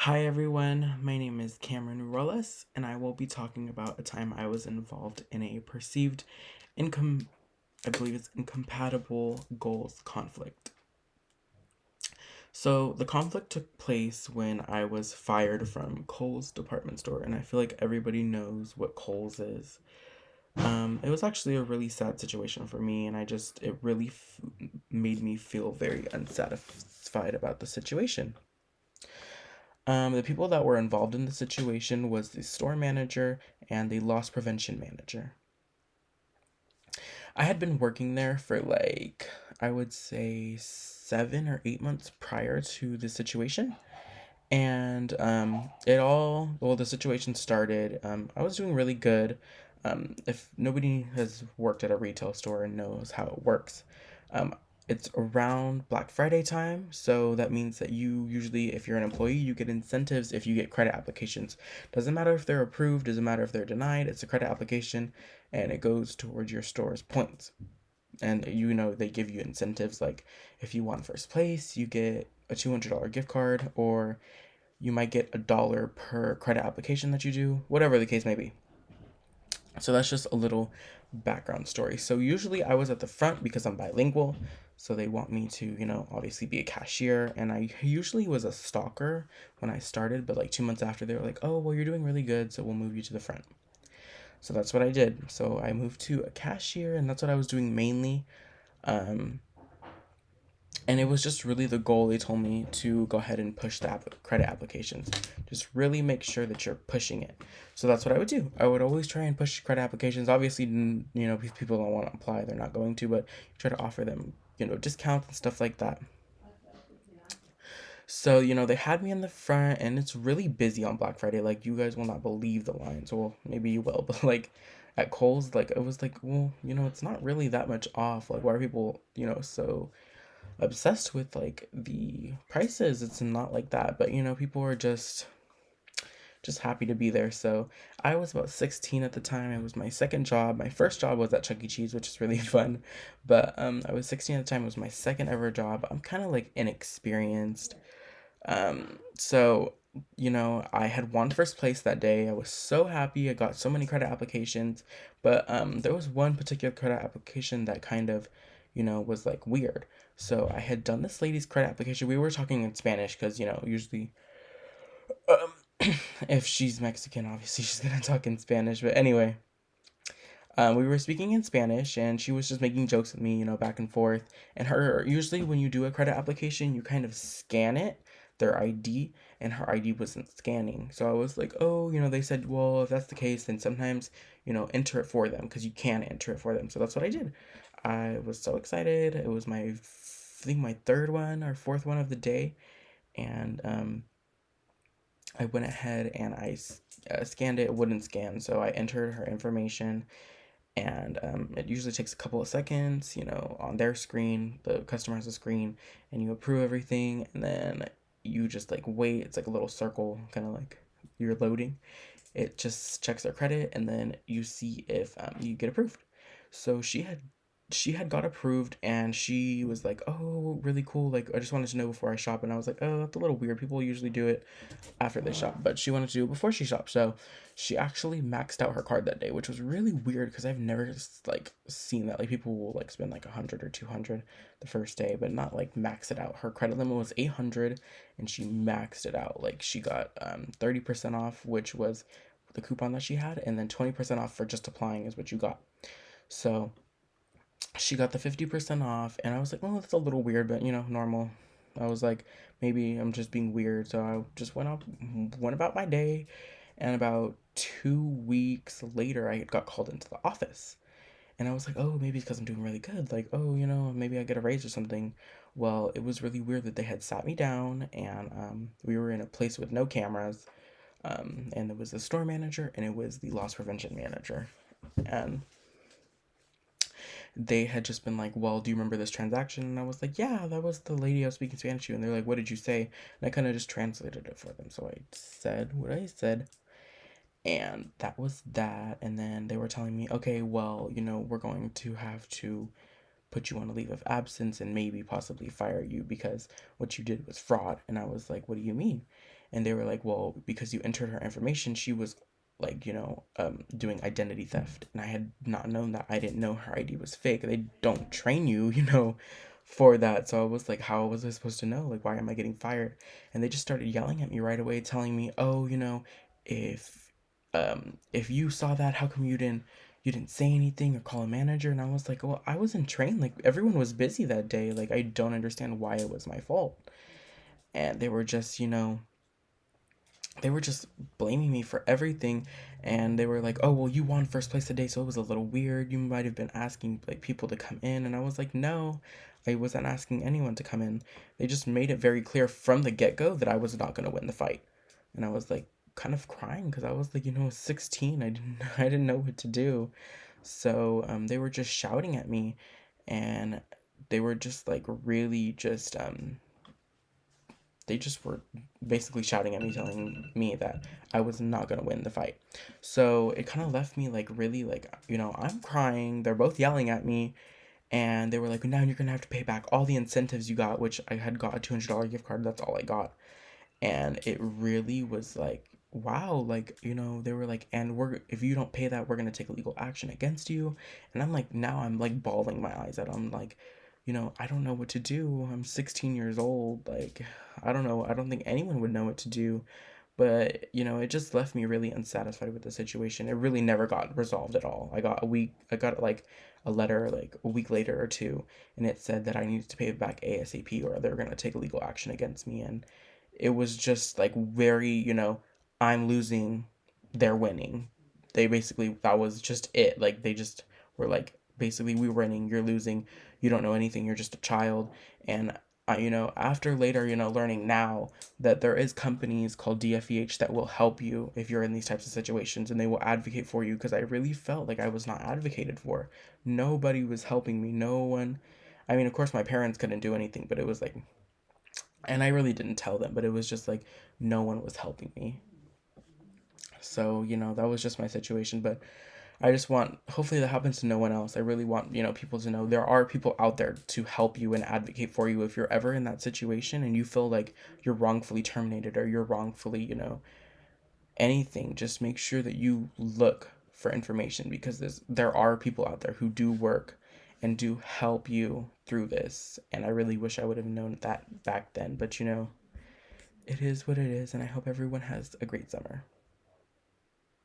Hi everyone, my name is Cameron Ruelas, and I will be talking about a time I was involved in a perceived I believe it's incompatible goals conflict. So the conflict took place when I was fired from Kohl's department store, and I feel like everybody knows what Kohl's is. It was actually a really sad situation for me, and it really made me feel very unsatisfied about the situation. The people that were involved in the situation was the store manager and the loss prevention manager. I had been working there for I would say 7 or 8 months prior to the situation. And the situation started. I was doing really good. If nobody has worked at a retail store and knows how it works, um, it's around Black Friday time. So that means that you usually, if you're an employee, you get incentives if you get credit applications. Doesn't matter if they're approved, doesn't matter if they're denied, it's a credit application and it goes towards your store's points. And they give you incentives like if you won first place, you get a $200 gift card, or you might get $1 per credit application that you do, whatever the case may be. So that's just a little background story. So usually I was at the front because I'm bilingual. So they want me to, obviously be a cashier. And I usually was a stalker when I started, but like 2 months after, they were like, oh, well, you're doing really good. So we'll move you to the front. So that's what I did. So I moved to a cashier, and that's what I was doing mainly. Um, and it was just really the goal. They told me to go ahead and push the credit applications. Just really make sure that you're pushing it. So that's what I would do. I would always try and push credit applications. Obviously, if people don't want to apply, they're not going to, but try to offer them, discounts and stuff like that. So, they had me in the front, and it's really busy on Black Friday. Like, you guys will not believe the lines. Well, maybe you will, but like at Kohl's, like, it was like, well, it's not really that much off. Like, why are people, so obsessed with like the prices? It's not like that, but people are just happy to be there. So I was about 16 at the time. It was my second job. My first job was at Chuck E. Cheese, which is really fun, but I was 16 at the time. It was my second ever job. I'm kind of like inexperienced. So I had won first place that day. I was so happy. I got so many credit applications, but there was one particular credit application that kind of, was like weird. So I had done this lady's credit application. We were talking in Spanish because, usually, um, if she's Mexican, obviously she's gonna talk in Spanish. But anyway, we were speaking in Spanish, and she was just making jokes with me, back and forth. And her usually when you do a credit application, you kind of scan it, their ID, and her ID wasn't scanning. So I was like, oh, they said, well, if that's the case, then sometimes, enter it for them because you can enter it for them. So that's what I did. I was so excited. It was I think my third one or fourth one of the day, and I went ahead and I scanned it. It wouldn't scan, so I entered her information, and it usually takes a couple of seconds, on their screen. The customer has a screen, and you approve everything, and then you just like wait. It's like a little circle, kind of like you're loading. It just checks their credit, and then you see if you get approved. So she had got approved, and she was like, oh, really cool, like, I just wanted to know before I shop. And I was like, oh, that's a little weird, people usually do it after they shop, but she wanted to do it before she shopped. So she actually maxed out her card that day, which was really weird because I've never like seen that. Like, people will like spend like 100 or 200 the first day, but not like max it out. Her credit limit was 800, and she maxed it out. Like, she got 30% off, which was the coupon that she had, and then 20% off for just applying is what you got. So she got the 50% off, and I was like, oh, that's a little weird, but normal. I was like, maybe I'm just being weird. So I just went about my day, and about 2 weeks later, I got called into the office. And I was like, oh, maybe it's because I'm doing really good. Like, oh, maybe I get a raise or something. Well, it was really weird that they had sat me down, and we were in a place with no cameras. And it was the store manager, and it was the loss prevention manager. And they had just been like, well, do you remember this transaction? And I was like, yeah, that was the lady I was speaking Spanish to. And they're like, what did you say? And I kind of just translated it for them. So I said what I said, and that was that. And then they were telling me, okay, well, we're going to have to put you on a leave of absence and maybe possibly fire you because what you did was fraud. And I was like, what do you mean? And they were like, well, because you entered her information, she was like, doing identity theft. And I had not known that. I didn't know her ID was fake. They don't train you, for that. So I was like, how was I supposed to know? Like, why am I getting fired? And they just started yelling at me right away, telling me, oh, if if you saw that, how come you didn't say anything or call a manager? And I was like, well, I wasn't trained. Like, everyone was busy that day. Like, I don't understand why it was my fault. And they were just blaming me for everything. And they were like, oh, well, you won first place today, so it was a little weird. You might have been asking like people to come in. And I was like, no, I wasn't asking anyone to come in. They just made it very clear from the get-go that I was not going to win the fight. And I was like kind of crying because I was like, 16. I didn't know what to do. So they were just shouting at me, and they were just like really just they just were basically shouting at me, telling me that I was not gonna win the fight. So it kind of left me like really like, I'm crying. They're both yelling at me, and they were like, now you're gonna have to pay back all the incentives you got, which I had got a $200 gift card. That's all I got. And it really was like, wow, like, they were like, and we're if you don't pay that, we're gonna take legal action against you. And I'm like, now I'm like bawling my eyes out. I'm like, I don't know what to do. I'm 16 years old. Like, I don't know. I don't think anyone would know what to do. But it just left me really unsatisfied with the situation. It really never got resolved at all. I got like a letter like a week later or two, and it said that I needed to pay it back ASAP, or they were gonna take legal action against me. And it was just like very, I'm losing, they're winning. They basically, that was just it. Like, they just were like, basically, we're winning, you're losing, you don't know anything, you're just a child. And after later, learning now that there is companies called DFEH that will help you if you're in these types of situations, and they will advocate for you, because I really felt like I was not advocated for. Nobody was helping me. No one. I mean, of course, my parents couldn't do anything, but it was like, and I really didn't tell them, but it was just like no one was helping me. So, that was just my situation. But I just want, hopefully, that happens to no one else. I really want, people to know there are people out there to help you and advocate for you if you're ever in that situation and you feel like you're wrongfully terminated or you're wrongfully, anything. Just make sure that you look for information, because there are people out there who do work and do help you through this. And I really wish I would have known that back then. But, it is what it is, and I hope everyone has a great summer.